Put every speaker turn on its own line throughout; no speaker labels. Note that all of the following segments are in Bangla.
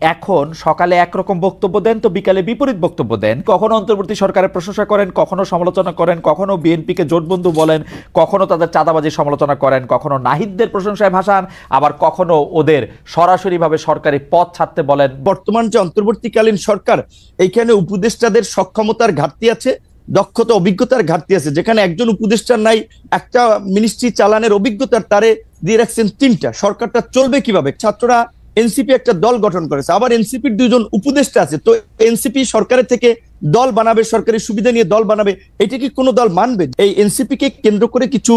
এখন সকালে একরকম বক্তব্য দেন তো বিকালে বিপরীত বক্তব্য দেন, কখনো অন্তর্বর্তী সরকারের প্রশংসা করেন, কখনো সমালোচনা করেন, কখনো বিএনপিকে জোটবন্ধু বলেন, কখনো তাদের চাঁদাবাজির সমালোচনা করেন, কখনো নাহিদদের প্রশংসায় ভাসান, আবার কখনো ওদের সরাসরিভাবে সরকারি পদ ছাড়তে বলেন।
বর্তমান যে অন্তর্বর্তীকালীন সরকার, এইখানে উপদেষ্টাদের সক্ষমতার ঘাটতি আছে, দক্ষতা অভিজ্ঞতার ঘাটতি আছে। যেখানে একজন উপদেষ্টার নাই, একটা মিনিস্ট্রি চালানোর অভিজ্ঞতার তারে দিয়ে রাখছেন তিনটা, সরকারটা চলবে কিভাবে? ছাত্ররা এনসিপি একটা দল গঠন করেছে, আবার এনসিপির দুজন উপদেষ্টা আছে, তো এনসিপি সরকারের থেকে দল বানাবে, সরকারি সুবিধা নিয়ে দল বানাবে, এটা কি কোনো দল মানবে? এই এনসিপি কে কেন্দ্র করে কিছু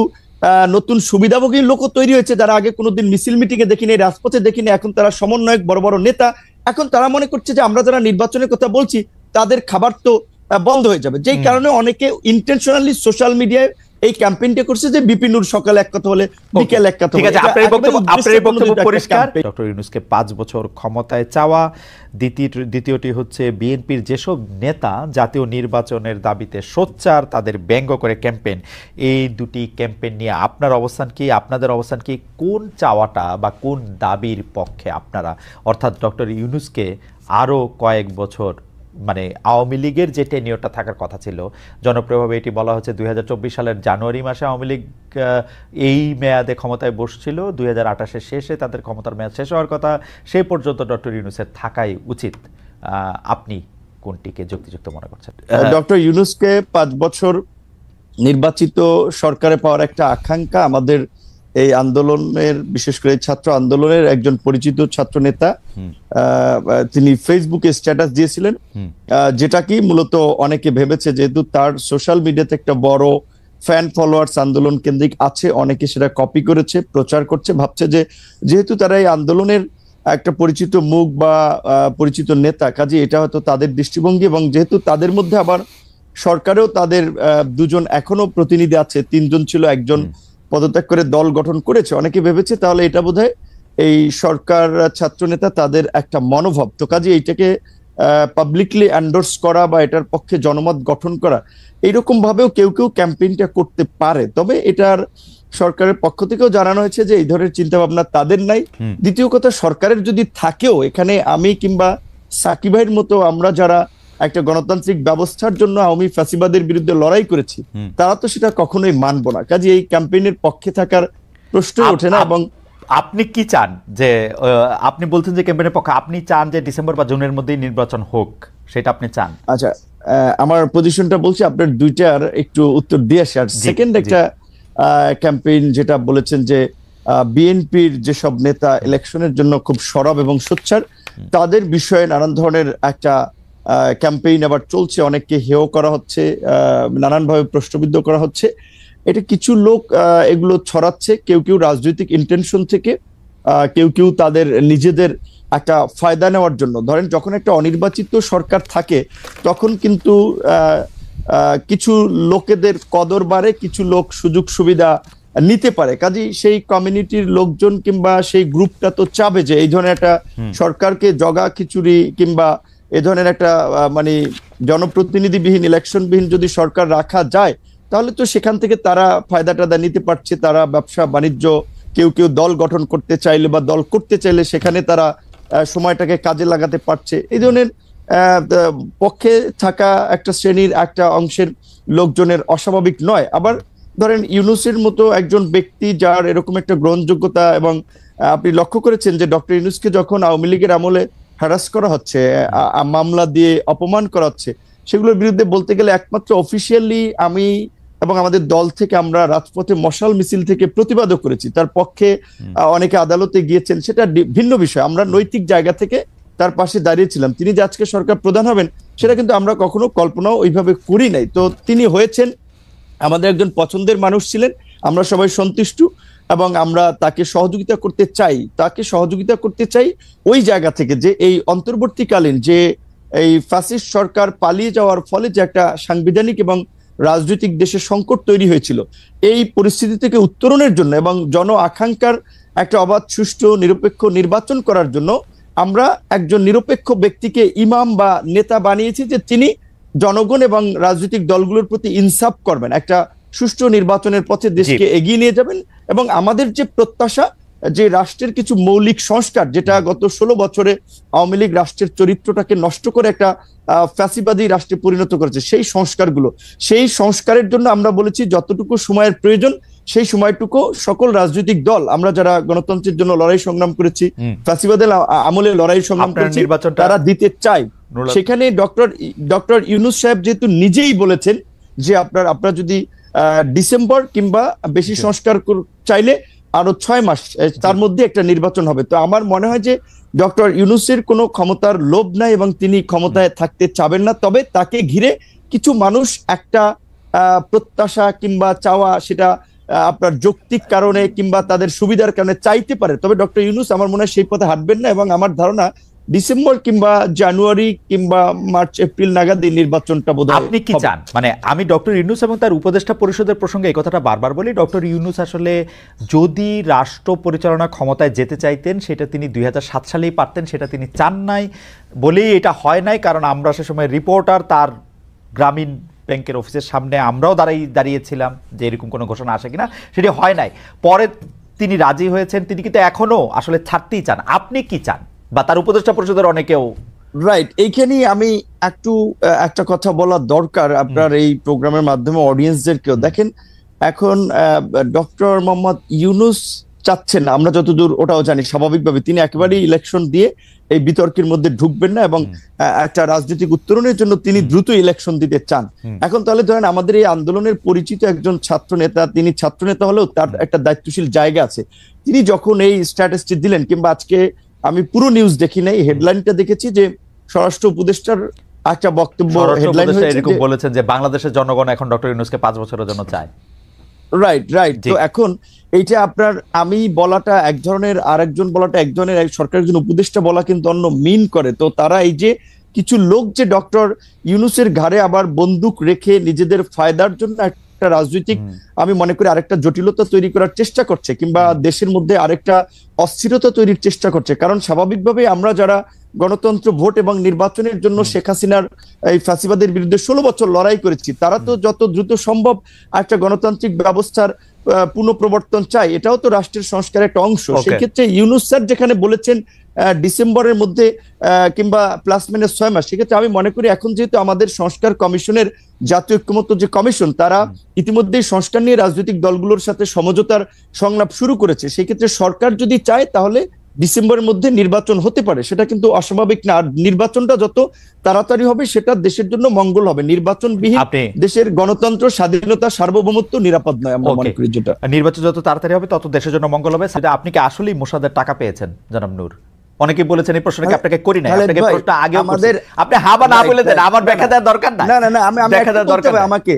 নতুন সুবিধাভোগী লোকও তৈরি হয়েছে, যারা আগে কোনোদিন মিছিল মিটিং এ দেখিনি, রাজপথে দেখিনি, এখন তারা সমন্বয়ক, বড় বড় নেতা। এখন তারা মনে করছে যে আমরা যারা নির্বাচনের কথা বলছি তাদের খাবার তো বন্ধ হয়ে যাবে, যেই কারণে অনেকে ইন্টেনশনালি সোশ্যাল মিডিয়ায় এই ক্যাম্পেইনটা করছে যে বিপিনুর সকালে এক কথা বলে বিকেল এক কথা।
ঠিক আছে, আপনার বক্তব্য পরিষ্কার। ডক্টর ইউনূসকে 5 বছর ক্ষমতায় চাওয়া, দ্বিতীয়টি হচ্ছে বিএনপির যেসব নেতা জাতীয় নির্বাচনের দাবিতে সোচ্চার, তাদের ব্যঙ্গ করে ক্যাম্পেইন, এই দুটি ক্যাম্পেইন নিয়ে আপনার অবস্থান কি, আপনাদের অবস্থান কি? কোন চাওয়াটা বা কোন দাবির পক্ষে আপনারা, অর্থাৎ ডক্টর ইউনূসকে আরো কয়েক বছর, মানে আওয়ামী লীগের যে টেনিয়রটা থাকার কথা ছিল, জনপ্রিয়ভাবে এটি বলা হচ্ছে 2024 সালের জানুয়ারি মাসে আওয়ামী লীগ এই মেয়াদে ক্ষমতায় বসছিল, 2028-এর শেষে তাদের ক্ষমতার মেয়াদ শেষ হওয়ার কথা, সেই পর্যন্ত ডক্টর ইউনূসের থাকাই উচিত। আপনি কোনটিকে যুক্তিযুক্ত মনে করছেন?
ডক্টর ইউনূসকে 5 বছর নির্বাচিত সরকারে পাওয়ার একটা আকাঙ্ক্ষা আমাদের এই আন্দোলনের, বিশেষ করে ছাত্র আন্দোলনের একজন পরিচিত ছাত্র নেতা, তিনি ফেসবুকে স্ট্যাটাস দিয়েছিলেন, যেটা কি মূলত অনেকে ভেবেছে যেহেতু তার সোশ্যাল মিডিয়াতে একটা বড় ফ্যান ফলোয়ার্স আন্দোলন কেন্দ্রিক আছে, অনেকে সেটা কপি করেছে, প্রচার করছে, ভাবছে যে যেহেতু তারা এই আন্দোলনের একটা পরিচিত মুখ বা পরিচিত নেতা, কাজে এটা হয়তো তাদের দৃষ্টিভঙ্গি, এবং যেহেতু তাদের মধ্যে আবার সরকারেও তাদের দুজন এখনো প্রতিনিধি আছে, 3 জন ছিল, একজন পদত্যাগ করে দল গঠন করেছে, অনেকে ভেবেছে তাহলে এটা বোধহয় এই সরকার ছাত্র নেতা তাদের একটা মনোভাব, তো কাজে এইটাকে পাবলিকলি এন্ডোর্স করা বা এটার পক্ষে জনমত গঠন করা, এইরকম ভাবেও কেউ কেউ ক্যাম্পেইনটা করতে পারে। তবে এটার সরকারের পক্ষ থেকেও জানানো হয়েছে যে এই ধরনের চিন্তা ভাবনা তাদের নাই। দ্বিতীয় কথা, সরকারের যদি থাকেও, এখানে আমি কিংবা সাকিব ভাইয়ের মতো আমরা যারা একটা গণতান্ত্রিক ব্যবস্থার জন্য আওয়ামী ফ্যাসিবাদের বিরুদ্ধে লড়াই করেছি, তারা তো সেটা কখনোই মানবো না, কাজে এই ক্যাম্পেইনের পক্ষে থাকার প্রশ্নই ওঠে না। এবং
আপনি কি চান? যে আপনি বলছেন যে ক্যাম্পেইনের পক্ষে, আপনি চান যে ডিসেম্বর বা জুনের মধ্যেই নির্বাচন হোক, সেটা আপনি চান?
আচ্ছা, আমার পজিশনটা বলছি, আপনার দুইটার একটু উত্তর দিয়ে আসি। আর সেকেন্ড একটা ক্যাম্পেইন যেটা বলেছেন যে বিএনপির যেসব নেতা ইলেকশনের জন্য খুব সরব এবং সোচ্চার, তাদের বিষয়ে নানান ধরনের একটা ক্যাম্পেইন আবার চলছে, অনেককে হেয় করা হচ্ছে, নানানভাবে প্রশ্নবিদ্ধ করা হচ্ছে। এটা কিছু লোক এগুলো ছড়াচ্ছে, কেউ কেউ রাজনৈতিক ইন্টেনশন থেকে, কেউ কেউ তাদের নিজেদের একটা ফায়দা নেওয়ার জন্য। ধরেন যখন একটা অনির্বাচিত সরকার থাকে তখন কিন্তু কিছু লোকেদের কদর বাড়ে, কিছু লোক সুযোগ সুবিধা নিতে পারে, কাজেই সেই কমিউনিটির লোকজন কিংবা সেই গ্রুপটা তো চাবে যে এই ধরনের একটা সরকারকে জগা খিচুড়ি কিংবা এ ধরনের একটা মানে জনপ্রতিনিধিবিহীন, ইলেকশনবিহীন যদি সরকার রাখা যায়, তাহলে তো সেখান থেকে তারা ফায়দা টাদা নিতে পারছে, তারা ব্যবসা বাণিজ্য, কেউ কেউ দল গঠন করতে চাইলে বা দল করতে চাইলে সেখানে তারা সময়টাকে কাজে লাগাতে পারছে। এই ধরনের পক্ষে থাকা একটা শ্রেণীর, একটা অংশের লোকজনের অস্বাভাবিক নয়। আবার ধরেন ইউনূসের মতো একজন ব্যক্তি যার এরকম একটা গ্রহণযোগ্যতা, এবং আপনি লক্ষ্য করেছেন যে ডক্টর ইউনূসকে যখন আওয়ামী লীগের আমলে হ্যারাস করা হচ্ছে, মামলা দিয়ে অপমান করা হচ্ছে, সেগুলোর বিরুদ্ধে বলতে গেলে একমাত্র অফিসিয়ালি আমি এবং আমাদের দল থেকে আমরা রাজপথে মশাল মিছিল থেকে প্রতিবাদও করেছি, তার পক্ষে অনেকে আদালতে গিয়েছেন, সেটা ভিন্ন বিষয়। আমরা নৈতিক জায়গা থেকে তার পাশে দাঁড়িয়েছিলাম। তিনি যে আজকে সরকার প্রধান হবেন সেটা কিন্তু আমরা কখনো কল্পনাও ওইভাবে করি নাই। তো তিনি হয়েছেন, আমাদের একজন পছন্দের মানুষ ছিলেন, আমরা সবাই সন্তুষ্ট, এবং আমরা তাকে সহযোগিতা করতে চাই ওই জায়গা থেকে যে এই অন্তর্বর্তীকালীন যে এই ফ্যাসিস্ট সরকার পালিয়ে যাওয়ার ফলে যে একটা সাংবিধানিক এবং রাজনৈতিক দেশে সংকট তৈরি হয়েছিল, এই পরিস্থিতি থেকে উত্তরণের জন্য এবং জন আকাঙ্ক্ষার একটা অবাধ, সুষ্ঠু, নিরপেক্ষ নির্বাচন করার জন্য আমরা একজন নিরপেক্ষ ব্যক্তিকে ইমাম বা নেতা বানিয়েছি, যে তিনি জনগণ এবং রাজনৈতিক দলগুলোর প্রতি ইনসাফ করবেন, একটা সুষ্ঠু নির্বাচনের পথে দেশকে এগিয়ে নিয়ে যাবেন। এবং আমাদের যে প্রত্যাশা যে রাষ্ট্রের কিছু মৌলিক সংস্কার, যেটা গত 16 বছরে আওয়ামী লীগ রাষ্ট্রের চরিত্রটাকে নষ্ট করে একটা ফ্যাসিবাদী রাষ্ট্রে পরিণত করেছে, সেই সংস্কারের জন্য আমরা বলেছি যতটুকু সময়ের প্রয়োজন সেই সময়টুকু সকল রাজনৈতিক দল, আমরা যারা গণতন্ত্রের জন্য লড়াই সংগ্রাম করেছি, ফ্যাসিবাদের আমলে লড়াই সংগ্রাম করেছি, তারা দিতে চাই। সেখানে ডক্টর ইউনূস সাহেব যেহেতু নিজেই বলেছেন যে আপনারা যদি ডিসেম্বর কিংবা বেশি সংস্কার চাইলে আরো 6 মাস তার মধ্যে একটা নির্বাচন হবে। তো আমার মনে হয় যে ডক্টর ইউনূসের কোনো ক্ষমতার লোভ নাই এবং তিনি ক্ষমতায় থাকতে চাবেন না। তবে তাকে ঘিরে কিছু মানুষ একটা প্রত্যাশা কিংবা চাওয়া, সেটা আপনার যৌক্তিক কারণে কিংবা তাদের সুবিধার কারণে চাইতে পারে। তবে ডক্টর ইউনূস আমার মনে হয় সেই পথে হাঁটবেন না, এবং আমার ধারণা ডিসেম্বর কিংবা জানুয়ারি কিংবা মার্চ এপ্রিল নাগাদ এই নির্বাচনটা বোধহয়।
আপনি কি চান? মানে আমি ডক্টর ইউনূস এবং তার উপদেষ্টা পরিষদের প্রসঙ্গে এই কথাটা বারবার বলি, ডক্টর ইউনূস আসলে যদি রাষ্ট্র পরিচালনা ক্ষমতায় যেতে চাইতেন সেটা তিনি 2007 সালেই পারতেন, সেটা তিনি চান নাই বলেই এটা হয় নাই। কারণ আমরা সে সময় রিপোর্টার তার গ্রামীণ ব্যাংকের অফিসের সামনে আমরাও দাঁড়িয়েছিলাম যে এরকম কোনো ঘোষণা আসে কিনা, সেটি হয় নাই। পরে তিনি রাজি হয়েছেন, তিনি কিন্তু এখনো আসলে ছাড়তেই চান। আপনি কি চান, বা তার উপদেষ্টা পরিষদের অনেকেও?
রাইট, এইখানেই আমি একটা কথা বলা দরকার আপনার এই প্রোগ্রামের মাধ্যমে অডিয়েন্সদেরকেও। দেখেন, এখন ডক্টর মোহাম্মদ ইউনূস চাচ্ছেন না, আমরা যতদূর ওটাও জানি, স্বাভাবিকভাবে তিনি একেবারেই ইলেকশন দিয়ে এই বিতর্কের মধ্যে ঢুকবেন না, এবং একটা রাজনৈতিক উত্তরণের জন্য তিনি দ্রুত ইলেকশন দিতে চান। এখন তাহলে ধরেন আমাদের এই আন্দোলনের পরিচিত একজন ছাত্র নেতা, তিনি ছাত্র নেতা হলেও তার একটা দায়িত্বশীল জায়গা আছে। তিনি যখন এই স্ট্যাটাসটি দিলেন, কিংবা আজকে আমি পুরো নিউজ দেখি নাই, হেডলাইনটা দেখেছি যে স্বরাষ্ট্র উপদেষ্টার একটা বক্তব্য হেডলাইন হয়েছে,
এরকম বলেছেন যে বাংলাদেশের জনগণ এখন ডক্টর ইউনূসকে 5 বছরের জন্য চায়।
রাইট। তো এখন এইটা আপনার আমি বলাটা এক ধরনের, আরেকজন বলাটা এক ধরনের, সরকারের একজন উপদেষ্টা বলা কিন্তু অন্য মিন করে। তো তারা এই যে কিছু লোক যে ডক্টর ইউনূসের ঘাড়ে আবার বন্দুক রেখে নিজেদের ফায়দার জন্য একটা রাজনৈতিক, আমি মনে করি আরেকটা জটিলতা তৈরি করার চেষ্টা করছে, কিংবা দেশের মধ্যে আরেকটা অস্থিরতা তৈরির চেষ্টা করছে। কারণ স্বাভাবিকভাবে আমরা যারা গণতন্ত্র, ভোট এবং নির্বাচনের জন্য শেখ হাসিনার এই ফ্যাসিবাদের বিরুদ্ধে 16 বছর লড়াই করেছি, তারা তো যত দ্রুত সম্ভব একটা গণতান্ত্রিক ব্যবস্থার পুনঃপ্রবর্তন চাই। এটাও তো রাষ্ট্রের সংস্কারের একটা অংশ। সেই ক্ষেত্রে ইউনূস স্যার যেখানে বলেছেন ডিসেম্বরের মধ্যে কিংবা প্লাস মাইনাস 6 মাস, সেক্ষেত্রে আমি মনে করি এখন যেহেতু আমাদের সংস্কার কমিশনের, জাতীয় ঐক্যমত্য যে কমিশন, তারা ইতিমধ্যেই সংস্কার নিয়ে রাজনৈতিক দলগুলোর সাথে সমঝোতার সংলাপ শুরু করেছে। সেই ক্ষেত্রে সরকার যদি চায় তাহলে ডিসেম্বরের মধ্যে নির্বাচন হতে পারে, সেটা কিন্তু অস্বাভাবিক না। আর নির্বাচনটা যত তাড়াতাড়ি হবে সেটা দেশের জন্য মঙ্গল হবে। নির্বাচনবিহীন দেশের গণতন্ত্র, স্বাধীনতা, সার্বভৌমত্ব নিরাপদ নয়, আমরা মনে করি। যেটা
নির্বাচন যত তাড়াতাড়ি হবে তত দেশের জন্য মঙ্গল হবে। সেটা আপনি কি আসলেই মোসাদের টাকা পেয়েছেন জনাব নূর? অনেকে বলেছেন এই প্রশ্নটা আপনাকে করি না, আপনাকে প্রশ্নটা আগে আমাদের, আপনি হ্যাঁ বা না বলে দেন, আমার ব্যাখ্যা দেওয়ার দরকার নাই।
না আমি ব্যাখ্যা দেওয়ার দরকার নেই আমাকে।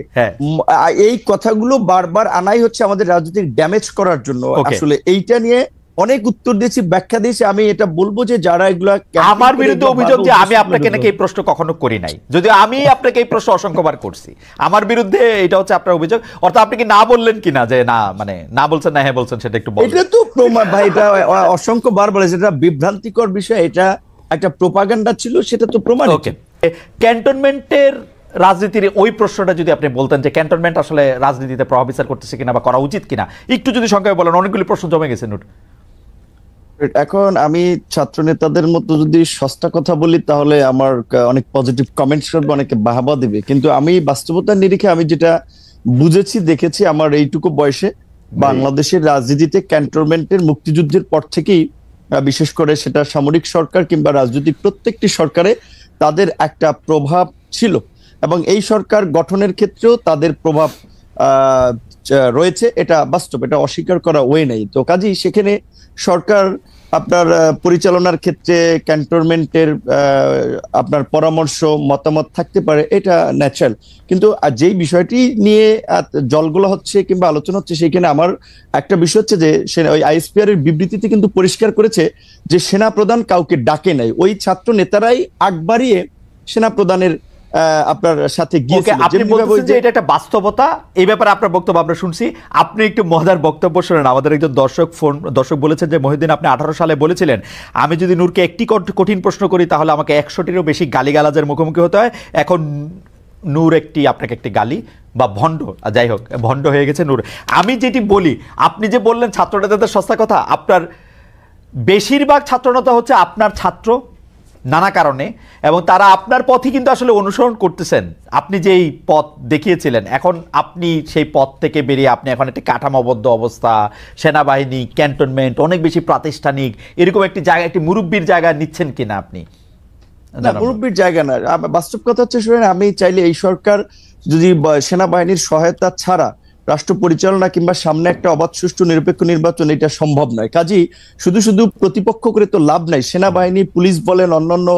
এই কথাগুলো বারবার আনাই হচ্ছে আমাদের রাজনৈতিক ড্যামেজ করার জন্য। আসলে এইটা নিয়ে অনেক উত্তর দিয়েছি, ব্যাখ্যা দিয়েছি। আমি এটা বলবো যে যারা এগুলা,
আমার বিরুদ্ধে অভিযোগ যে আমি আপনাকে নাকি এই প্রশ্ন কখনো করি নাই, যদিও আমি আপনাকে এই প্রশ্ন অসংখ্যবার করছি। আমার বিরুদ্ধে এটা হচ্ছে আপনার অভিযোগ। অর্থাৎ আপনি কি না বললেন কিনা, যে না মানে না বলছেন না হ্যাঁ বলছেন, সেটা একটু বলুন।
এটা তো প্রমাণ ভাই, এটা অসংখ্যবার বলেছে, এটা বিভ্রান্তিকর বিষয়, এটা একটা প্রোপাগান্ডা ছিল, সেটা তো প্রমাণ।
ওকে, ক্যান্টনমেন্টের রাজনীতির ওই প্রশ্নটা যদি আপনি বলতেন যে ক্যান্টনমেন্ট আসলে রাজনীতিতে প্রভাব বিস্তার করতেছে কিনা বা করা উচিত কিনা, একটু যদি সংক্ষেপে বলেন। অনেকগুলি প্রশ্ন জমে গেছে নোট।
এখন আমি ছাত্র নেতাদের মতো যদি সস্তা কথা বলি তাহলে আমার অনেক পজিটিভ কমেন্টস করবে, অনেকে বাহবা দিবে, কিন্তু আমি বাস্তবতার নিরিখে আমি যেটা বুঝেছি, দেখেছি আমার এইটুকু বয়সে, বাংলাদেশের রাজনীতিতে ক্যান্টনমেন্টের মুক্তিযুদ্ধের পর থেকেই, বিশেষ করে সেটা সামরিক সরকার কিংবা রাজনৈতিক প্রত্যেকটি সরকারে তাদের একটা প্রভাব ছিল, এবং এই সরকার গঠনের ক্ষেত্রেও তাদের প্রভাব রয়েছে। এটা বাস্তব, এটা অস্বীকার করা ওয়ে নাই। তো কাজেই সেখানে সরকার আপনার পরিচালনার ক্ষেত্রে ক্যান্টনমেন্টের আপনার পরামর্শ, মতামত থাকতে পারে, এটা ন্যাচারাল। কিন্তু যেই বিষয়টি নিয়ে জলগুলো হচ্ছে কিংবা আলোচনা হচ্ছে, সেখানে আমার একটা বিষয় হচ্ছে যে ওই আইএসপিআর এর বিবৃতিতে কিন্তু পরিষ্কার করেছে যে সেনা প্রধান কাউকে ডাকে নাই, ওই ছাত্র নেতারাই আগ বাড়িয়ে সেনা প্রধানের আপনার সাথে
আপনি বলছেন যে এটা একটা বাস্তবতা। এই ব্যাপারে আপনার বক্তব্য আমরা শুনছি। আপনি একটু মজার বক্তব্য শুনেন। আমাদের একজন দর্শক বলেছেন যে মহিউদ্দিন, আপনি 18 সালে বলেছিলেন আমি যদি নূরকে একটি কঠিন প্রশ্ন করি তাহলে আমাকে 100টিরও বেশি গালিগালাজের মুখোমুখি হতে হয়। এখন নূর আপনাকে একটি গালি বা ভণ্ড, যাই হোক ভণ্ড হয়ে গেছে নূর। আমি যেটি বলি, আপনি যে বললেন ছাত্রনেতাদের সস্তা কথা, আপনার বেশিরভাগ ছাত্রনেতা হচ্ছে আপনার ছাত্র নানা কারণে, এবং তারা আপনার পথই কিন্তু আসলে অনুসরণ করতেছেন। আপনি যেই পথ দেখিয়েছিলেন, এখন আপনি সেই পথ থেকে বেরিয়ে আপনি এখন একটি কাঠামোবদ্ধ অবস্থা, সেনাবাহিনী, ক্যান্টনমেন্ট, অনেক বেশি প্রাতিষ্ঠানিক, এরকম একটি জায়গা, একটি মুরব্বীর জায়গা নিচ্ছেন কিনা আপনি?
না, মুরব্বীর জায়গা না। বাস্তব কথা হচ্ছে, শুনেন, আমি চাইলে এই সরকার যদি সেনাবাহিনীর সহায়তা ছাড়া রাষ্ট্র পরিচালনা কিংবা সামনে একটা অবাধ, সুষ্ঠু, নিরপেক্ষ নির্বাচন, এটা সম্ভব নয়। কাজেই শুধু শুধু প্রতিপক্ষ করে তো লাভ নাই। সেনাবাহিনী, পুলিশ বলেন, অন্যান্য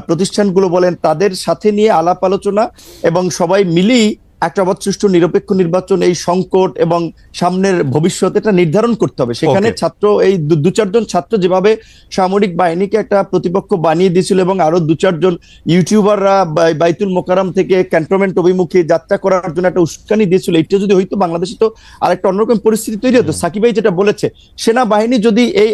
প্রতিষ্ঠানগুলো বলেন, তাদের সাথে নিয়ে আলাপ আলোচনা এবং সবাই মিলেই একটা অবাধ, সুষ্ঠু, নিরপেক্ষ নির্বাচন, এই সংকট এবং সামনের ভবিষ্যৎ, এটা নির্ধারণ করতে হবে। সেখানে ছাত্র, এই দু চারজন ছাত্র যেভাবে সামরিক বাহিনীকে একটা প্রতিপক্ষ বানিয়ে দিয়েছিল, এবং আরো দু চারজন ইউটিউবাররা বাইতুল মোকাররম থেকে ক্যান্টনমেন্ট অভিমুখে যাত্রা করার জন্য একটা উস্কানি দিয়েছিল, এটা যদি হইতো, বাংলাদেশে তো আরেকটা অন্যরকম পরিস্থিতি তৈরি হতো। সাকিব ভাই যেটা বলেছে, সেনাবাহিনী যদি এই